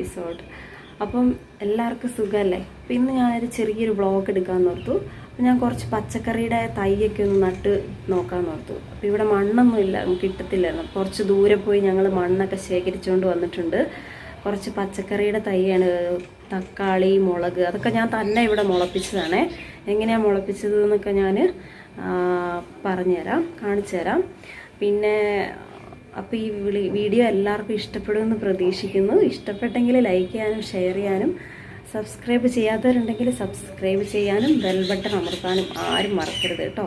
Episode. അപ്പം എല്ലാവർക്കും സുഖമല്ലേ? അപ്പം ഇന്ന് ഞാനൊരു ചെറിയൊരു വ്ളോഗ് എടുക്കാമെന്ന് ഓർത്തു. അപ്പം ഞാൻ കുറച്ച് പച്ചക്കറിയുടെ തൈയൊക്കെ ഒന്ന് നട്ട് നോക്കാമെന്ന് ഓർത്തു. അപ്പം ഇവിടെ മണ്ണൊന്നും ഇല്ല, നമുക്ക് കിട്ടത്തില്ലായിരുന്നു. കുറച്ച് ദൂരെ പോയി ഞങ്ങൾ മണ്ണൊക്കെ ശേഖരിച്ചുകൊണ്ട് വന്നിട്ടുണ്ട്. കുറച്ച് പച്ചക്കറിയുടെ തൈയാണ്, തക്കാളി, മുളക്, അതൊക്കെ ഞാൻ തന്നെ ഇവിടെ മുളപ്പിച്ചതാണേ. എങ്ങനെയാണ് മുളപ്പിച്ചത് എന്നൊക്കെ ഞാൻ പറഞ്ഞുതരാം, കാണിച്ചു തരാം. പിന്നെ അപ്പോൾ ഈ വീഡിയോ എല്ലാവർക്കും ഇഷ്ടപ്പെടുമെന്ന് പ്രതീക്ഷിക്കുന്നു. ഇഷ്ടപ്പെട്ടെങ്കിൽ ലൈക്ക് ചെയ്യാനും ഷെയർ ചെയ്യാനും, സബ്സ്ക്രൈബ് ചെയ്യാത്തവരുണ്ടെങ്കിൽ സബ്സ്ക്രൈബ് ചെയ്യാനും ബെൽ ബട്ടൺ അമർത്താനും ആരും മറക്കരുത് കേട്ടോ.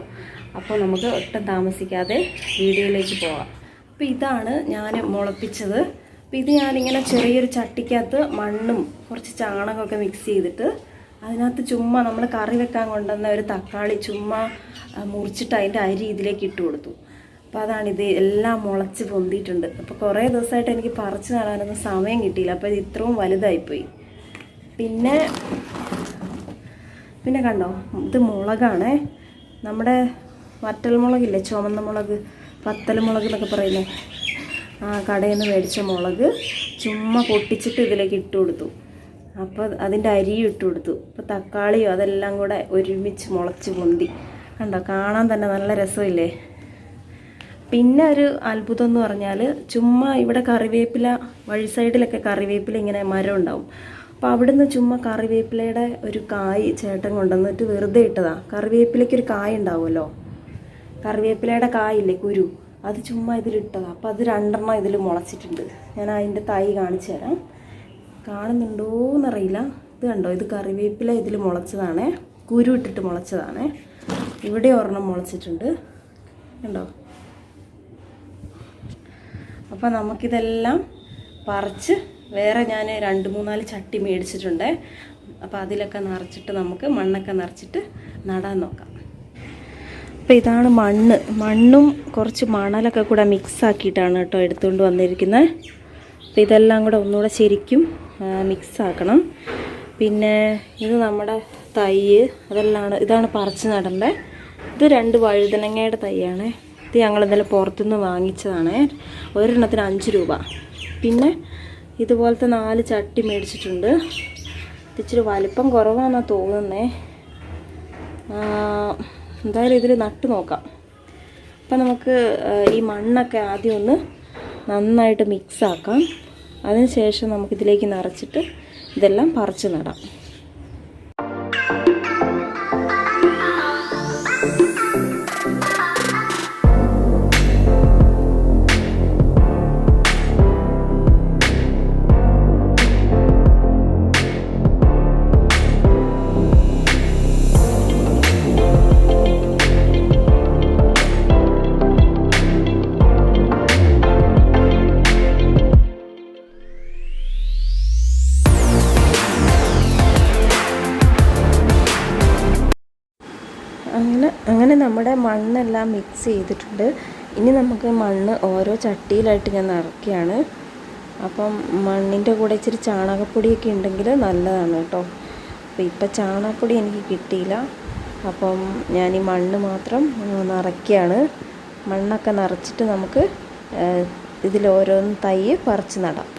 അപ്പോൾ നമുക്ക് ഒട്ടും താമസിക്കാതെ വീഡിയോയിലേക്ക് പോകാം. അപ്പോൾ ഇതാണ് ഞാൻ മുളപ്പിച്ചത്. അപ്പോൾ ഇത് ഞാനിങ്ങനെ ചെറിയൊരു ചട്ടിക്കകത്ത് മണ്ണും കുറച്ച് ചാണകമൊക്കെ മിക്സ് ചെയ്തിട്ട് അതിനകത്ത് ചുമ്മാ നമ്മൾ കറി വെക്കാൻ കൊണ്ടുവന്ന ഒരു തക്കാളി ചുമ്മാ മുറിച്ചിട്ട് അതിൻ്റെ അരി ഇതിലേക്ക് ഇട്ട് കൊടുത്തു. അപ്പോൾ അതാണിത്, എല്ലാം മുളച്ച് പൊന്തിയിട്ടുണ്ട്. അപ്പോൾ കുറേ ദിവസമായിട്ട് എനിക്ക് പറിച്ച് നടാനൊന്നും സമയം കിട്ടിയില്ല. അപ്പോൾ ഇത് ഇത്രയും വലുതായിപ്പോയി. പിന്നെ കണ്ടോ, ഇത് മുളകാണേ, നമ്മുടെ വറ്റൽ മുളകില്ലേ, ചുവന്ന മുളക്, വത്തൽ മുളക് എന്നൊക്കെ പറയുന്നത്, കടയിൽ നിന്ന് മേടിച്ച മുളക് ചുമ്മാ പൊട്ടിച്ചിട്ട് ഇതിലേക്ക് ഇട്ട് കൊടുത്തു. അപ്പോൾ അതിൻ്റെ അരിയും ഇട്ട് കൊടുത്തു. അപ്പോൾ തക്കാളിയും അതെല്ലാം കൂടെ ഒരുമിച്ച് മുളച്ച് പൊന്തി. കണ്ടോ, കാണാൻ തന്നെ നല്ല രസമില്ലേ? പിന്നെ ഒരു അത്ഭുതം എന്ന് പറഞ്ഞാൽ, ചുമ്മാ ഇവിടെ കറിവേപ്പില, വഴി സൈഡിലൊക്കെ കറിവേപ്പില ഇങ്ങനെ മരം ഉണ്ടാവും. അപ്പോൾ അവിടുന്ന് ചുമ്മാ കറിവേപ്പിലയുടെ ഒരു കായ് ചേട്ടൻ കൊണ്ടുവന്നിട്ട് വെറുതെ ഇട്ടതാണ്. കറിവേപ്പിലയ്ക്കൊരു കായ് ഉണ്ടാവുമല്ലോ, കറിവേപ്പിലയുടെ കായില്ലേ, കുരു, അത് ചുമ്മാ ഇതിലിട്ടതാണ്. അപ്പോൾ അത് 2 ഇതിൽ മുളച്ചിട്ടുണ്ട്. ഞാൻ അതിൻ്റെ തൈ കാണിച്ചു തരാം. കാണുന്നുണ്ടോയെന്നറിയില്ല. ഇത് കണ്ടോ, ഇത് കറിവേപ്പില ഇതിൽ മുളച്ചതാണേ, കുരു ഇട്ടിട്ട് മുളച്ചതാണേ. ഇവിടെ ഒരെണ്ണം മുളച്ചിട്ടുണ്ട്, കണ്ടോ. അപ്പോൾ നമുക്കിതെല്ലാം പറിച്ച് വേറെ ഞാൻ 2-3-4 ചട്ടി മേടിച്ചിട്ടുണ്ട്. അപ്പോൾ അതിലൊക്കെ നിറച്ചിട്ട് നമുക്ക് മണ്ണൊക്കെ നിറച്ചിട്ട് നടാൻ നോക്കാം. അപ്പോൾ ഇതാണ് മണ്ണും കുറച്ച് മണലൊക്കെ കൂടെ മിക്സ് ആക്കിയിട്ടാണ് കേട്ടോ എടുത്തുകൊണ്ട് വന്നിരിക്കുന്നത്. അപ്പോൾ ഇതെല്ലാം കൂടെ ഒന്നുകൂടെ ശരിക്കും മിക്സ് ആക്കണം. പിന്നെ ഇത് നമ്മുടെ തൈ, ഇതാണ് പറിച്ച് നടേണ്ടത്. ഇത് 2 വഴുതനങ്ങയുടെ തൈയാണ്. ഇത് ഞങ്ങൾ ഇന്നലെ പുറത്തുനിന്ന് വാങ്ങിച്ചതാണ്. ഒരെണ്ണത്തിന് 5 രൂപ. പിന്നെ ഇതുപോലത്തെ 4 ചട്ടി മേടിച്ചിട്ടുണ്ട്. ഇച്ചിരി വലിപ്പം കുറവാണെന്നാണ് തോന്നുന്നത്. എന്തായാലും ഇതിൽ നട്ട് നോക്കാം. അപ്പം നമുക്ക് ഈ മണ്ണൊക്കെ ആദ്യം ഒന്ന് നന്നായിട്ട് മിക്സ് ആക്കാം. അതിനുശേഷം നമുക്കിതിലേക്ക് നിറച്ചിട്ട് ഇതെല്ലാം പറിച്ച് നടാം. അങ്ങനെ നമ്മുടെ മണ്ണെല്ലാം മിക്സ് ചെയ്തിട്ടുണ്ട്. ഇനി നമുക്ക് മണ്ണ് ഓരോ ചട്ടിയിലായിട്ട് ഞാൻ നിറയ്ക്കുകയാണ്. അപ്പം മണ്ണിൻ്റെ കൂടെ ഇച്ചിരി ചാണകപ്പൊടിയൊക്കെ ഉണ്ടെങ്കിൽ നല്ലതാണ് കേട്ടോ. അപ്പോൾ ഇപ്പം ചാണകപ്പൊടി എനിക്ക് കിട്ടിയില്ല. അപ്പം ഞാൻ ഈ മണ്ണ് മാത്രം നിറയ്ക്കുകയാണ്. മണ്ണൊക്കെ നിറച്ചിട്ട് നമുക്ക് ഇതിലോരോന്ന് തൈ പറിച്ച് നടാം.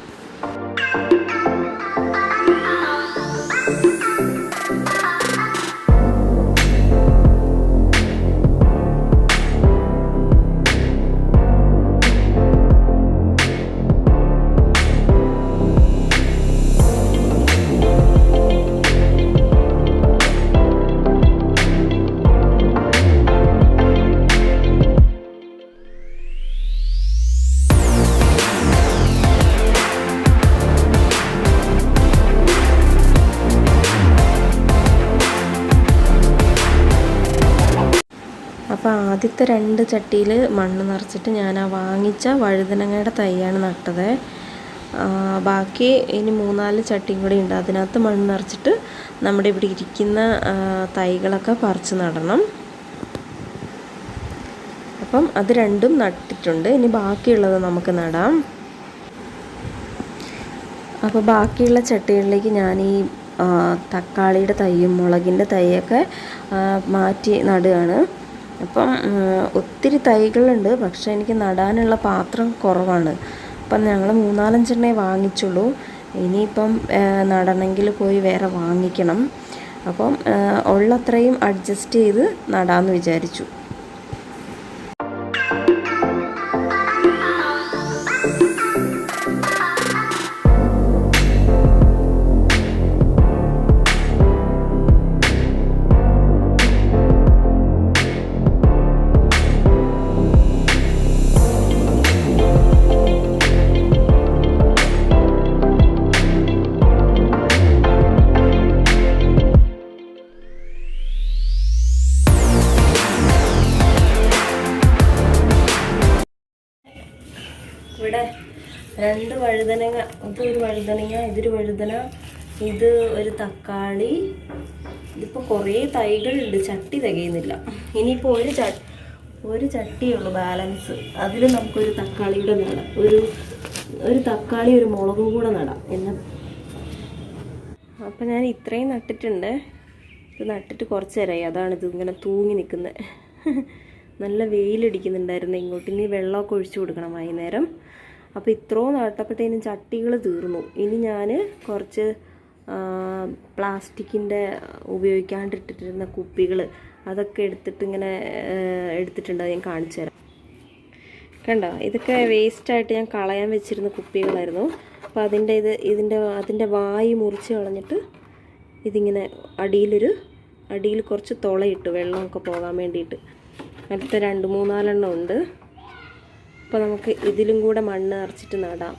അപ്പോൾ ആദ്യത്തെ 2 ചട്ടിയിൽ മണ്ണ് നിറച്ചിട്ട് ഞാൻ ആ വാങ്ങിച്ച വഴുതനങ്ങയുടെ തൈയാണ് നട്ടത്. ബാക്കി ഇനി 3-4 ചട്ടിയും കൂടി ഉണ്ട്. അതിനകത്ത് മണ്ണ് നിറച്ചിട്ട് നമ്മുടെ ഇവിടെ ഇരിക്കുന്ന തൈകളൊക്കെ പറിച്ച് നടണം. അപ്പം അത് 2ഉം നട്ടിട്ടുണ്ട്. ഇനി ബാക്കിയുള്ളത് നമുക്ക് നടാം. അപ്പോൾ ബാക്കിയുള്ള ചട്ടികളിലേക്ക് ഞാൻ ഈ തക്കാളിയുടെ തൈയും മുളകിൻ്റെ തൈയൊക്കെ മാറ്റി നടുകയാണ്. അപ്പം ഒത്തിരി തൈകളുണ്ട്, പക്ഷേ എനിക്ക് നടാനുള്ള പാത്രം കുറവാണ്. അപ്പം ഞങ്ങൾ 3-4 എണ്ണേ വാങ്ങിച്ചുള്ളൂ. ഇനിയിപ്പം നടണമെങ്കിൽ പോയി വേറെ വാങ്ങിക്കണം. അപ്പം ഉള്ളത്രയും അഡ്ജസ്റ്റ് ചെയ്ത് നടാമെന്ന് വിചാരിച്ചു. ഇവിടെ 2 വഴുതനങ്ങ, ഇതൊരു വഴുതനങ്ങ, ഇതൊരു വഴുതന, ഇത് ഒരു തക്കാളി. ഇതിപ്പോൾ കുറേ തൈകളുണ്ട്, ചട്ടി തികയുന്നില്ല. ഇനിയിപ്പോൾ ഒരു ചട്ടിയുള്ളൂ ബാലൻസ്. അതിൽ നമുക്കൊരു തക്കാളിയുടെ നടാം, ഒരു തക്കാളി ഒരു മുളകും കൂടെ നടാം എന്ന്. അപ്പം ഞാൻ ഇത്രയും നട്ടിട്ടുണ്ട്. ഇത് നട്ടിട്ട് കുറച്ച് നേരമായി, അതാണിത് ഇങ്ങനെ തൂങ്ങി നിൽക്കുന്നത്. നല്ല വെയിലടിക്കുന്നുണ്ടായിരുന്നു ഇങ്ങോട്ട്. ഇനി വെള്ളമൊക്കെ ഒഴിച്ചു കൊടുക്കണം വൈകുന്നേരം. അപ്പോൾ ഇത്രയും നട്ടപ്പോഴത്തേനും ചട്ടികൾ തീർന്നു. ഇനി ഞാൻ കുറച്ച് പ്ലാസ്റ്റിക്കിൻ്റെ ഉപയോഗിക്കാണ്ടിട്ടിരുന്ന കുപ്പികൾ അതൊക്കെ ഇങ്ങനെ എടുത്തിട്ടുണ്ട്. ഞാൻ കാണിച്ചു തരാം. കണ്ടോ, ഇതൊക്കെ വേസ്റ്റായിട്ട് ഞാൻ കളയാൻ വെച്ചിരുന്ന കുപ്പികളായിരുന്നു. അപ്പോൾ അതിൻ്റെ വായി മുറിച്ച് കളഞ്ഞിട്ട് ഇതിങ്ങനെ അടിയിൽ കുറച്ച് തുളയിട്ട് വെള്ളമൊക്കെ പോകാൻ വേണ്ടിയിട്ട്. അടുത്ത 2-3-4 എണ്ണം ഉണ്ട്. അപ്പോൾ നമുക്ക് ഇതിലും കൂടെ മണ്ണ് നിറച്ചിട്ട് നടാം.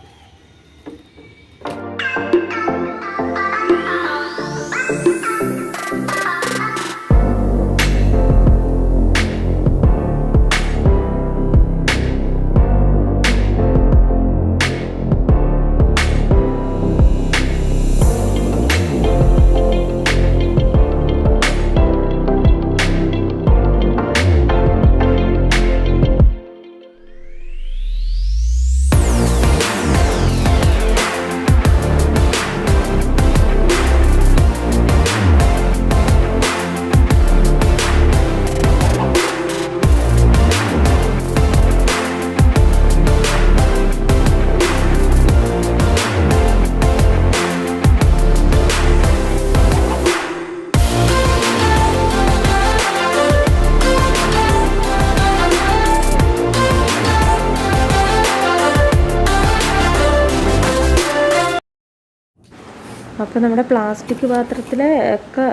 അപ്പോൾ നമ്മുടെ പ്ലാസ്റ്റിക് പാത്രത്തിലൊക്കെ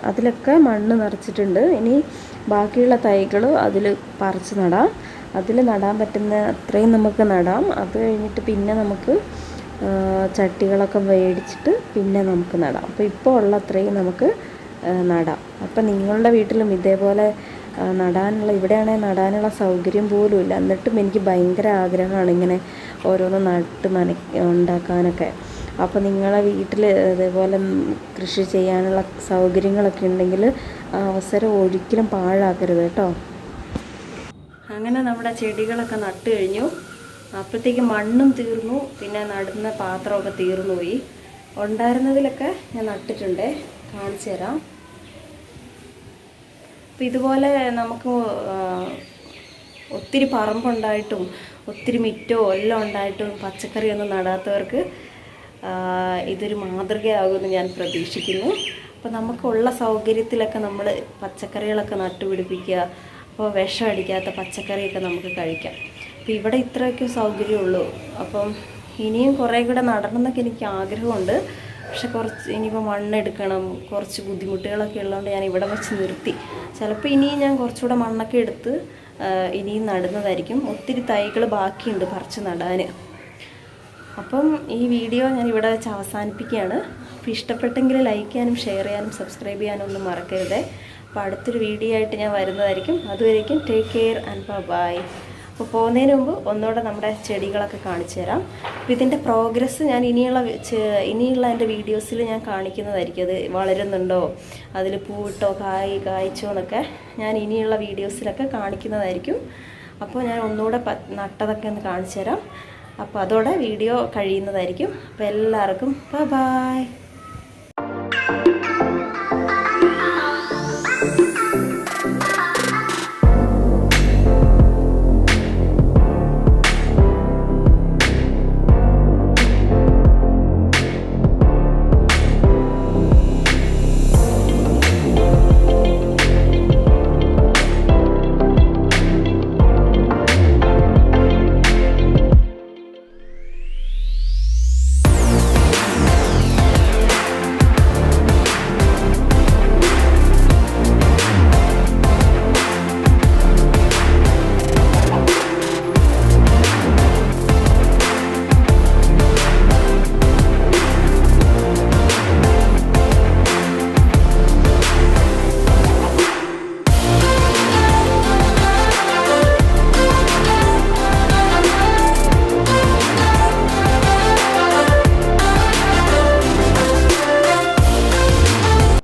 അതിലൊക്കെ മണ്ണ് നിറച്ചിട്ടുണ്ട്. ഇനി ബാക്കിയുള്ള തൈകൾ അതിൽ പറിച്ച് നടാം. അതിൽ നടാൻ പറ്റുന്ന അത്രയും നമുക്ക് നടാം. അത് കഴിഞ്ഞിട്ട് പിന്നെ നമുക്ക് ചട്ടികളൊക്കെ മേടിച്ചിട്ട് പിന്നെ നമുക്ക് നടാം. അപ്പോൾ ഇപ്പോൾ ഉള്ള അത്രയും നമുക്ക് നടാം. അപ്പം നിങ്ങളുടെ വീട്ടിലും ഇതേപോലെ ഇവിടെയാണെങ്കിൽ നടാനുള്ള സൗകര്യം പോലും ഇല്ല. എന്നിട്ടും എനിക്ക് ഭയങ്കര ആഗ്രഹമാണ് ഇങ്ങനെ ഓരോന്ന് ഉണ്ടാക്കാനൊക്കെ. അപ്പോൾ നിങ്ങളെ വീട്ടിൽ ഇതേപോലെ കൃഷി ചെയ്യാനുള്ള സൗകര്യങ്ങളൊക്കെ ഉണ്ടെങ്കിൽ അവസരം ഒരിക്കലും പാഴാക്കരുത് കേട്ടോ. അങ്ങനെ നമ്മുടെ ചെടികളൊക്കെ നട്ട് കഴിഞ്ഞു. അപ്പോഴത്തേക്ക് മണ്ണും തീർന്നു, പിന്നെ നടുന്ന പാത്രമൊക്കെ തീർന്നു പോയി. ഉണ്ടായിരുന്നതിലൊക്കെ ഞാൻ നട്ടിട്ടുണ്ട്, കാണിച്ചു തരാം. അപ്പം ഇതുപോലെ നമുക്ക് ഒത്തിരി പറമ്പുണ്ടായിട്ടും ഒത്തിരി മിറ്റോ എല്ലാം ഉണ്ടായിട്ടും പച്ചക്കറിയൊന്നും നടാത്തവർക്ക് ഇതൊരു മാതൃകയാകുമെന്ന് ഞാൻ പ്രതീക്ഷിക്കുന്നു. അപ്പോൾ നമുക്കുള്ള സൗകര്യത്തിലൊക്കെ നമ്മൾ പച്ചക്കറികളൊക്കെ നട്ടുപിടിപ്പിക്കുക. അപ്പോൾ വിഷം അടിക്കാത്ത പച്ചക്കറിയൊക്കെ നമുക്ക് കഴിക്കാം. അപ്പോൾ ഇവിടെ ഇത്രയൊക്കെ സൗകര്യമുള്ളൂ. അപ്പം ഇനിയും കുറേ കൂടെ നടണം എന്നൊക്കെ എനിക്ക് ആഗ്രഹമുണ്ട്. പക്ഷെ ഇനിയിപ്പോൾ മണ്ണെടുക്കണം, കുറച്ച് ബുദ്ധിമുട്ടുകളൊക്കെ ഉള്ളതുകൊണ്ട് ഞാൻ ഇവിടെ വെച്ച് നിർത്തി. ചിലപ്പോൾ ഇനിയും ഞാൻ കുറച്ചുകൂടെ മണ്ണൊക്കെ എടുത്ത് ഇനിയും നടുന്നതായിരിക്കും. ഒത്തിരി തൈകൾ ബാക്കിയുണ്ട് പറിച്ച് നടാൻ. അപ്പം ഈ വീഡിയോ ഞാൻ ഇവിടെ വെച്ച് അവസാനിപ്പിക്കുകയാണ്. അപ്പോൾ ഇഷ്ടപ്പെട്ടെങ്കിൽ ലൈക്ക് ചെയ്യാനും ഷെയർ ചെയ്യാനും സബ്സ്ക്രൈബ് ചെയ്യാനും ഒന്നും മറക്കരുതേ. അപ്പോൾ അടുത്തൊരു വീഡിയോ ആയിട്ട് ഞാൻ വരുന്നതായിരിക്കും. അതുവരേക്കും ടേക്ക് കെയർ ആൻഡ് ബൈ. അപ്പോൾ പോകുന്നതിന് മുമ്പ് ഒന്നുകൂടെ നമ്മുടെ ചെടികളൊക്കെ കാണിച്ചു തരാം. അപ്പോൾ ഇതിൻ്റെ പ്രോഗ്രസ് ഞാൻ ഇനിയുള്ള എൻ്റെ വീഡിയോസിൽ ഞാൻ കാണിക്കുന്നതായിരിക്കും. അത് വളരുന്നുണ്ടോ, അതിൽ പൂവിട്ടോ കായ്ച്ചോ എന്നൊക്കെ ഞാൻ ഇനിയുള്ള വീഡിയോസിലൊക്കെ കാണിക്കുന്നതായിരിക്കും. അപ്പോൾ ഞാൻ ഒന്നുകൂടെ നട്ടതൊക്കെ ഒന്ന് കാണിച്ചു തരാം. അപ്പോൾ അതോടെ വീഡിയോ കഴിയുന്നതായിരിക്കും. അപ്പോൾ എല്ലാവർക്കും ബൈ.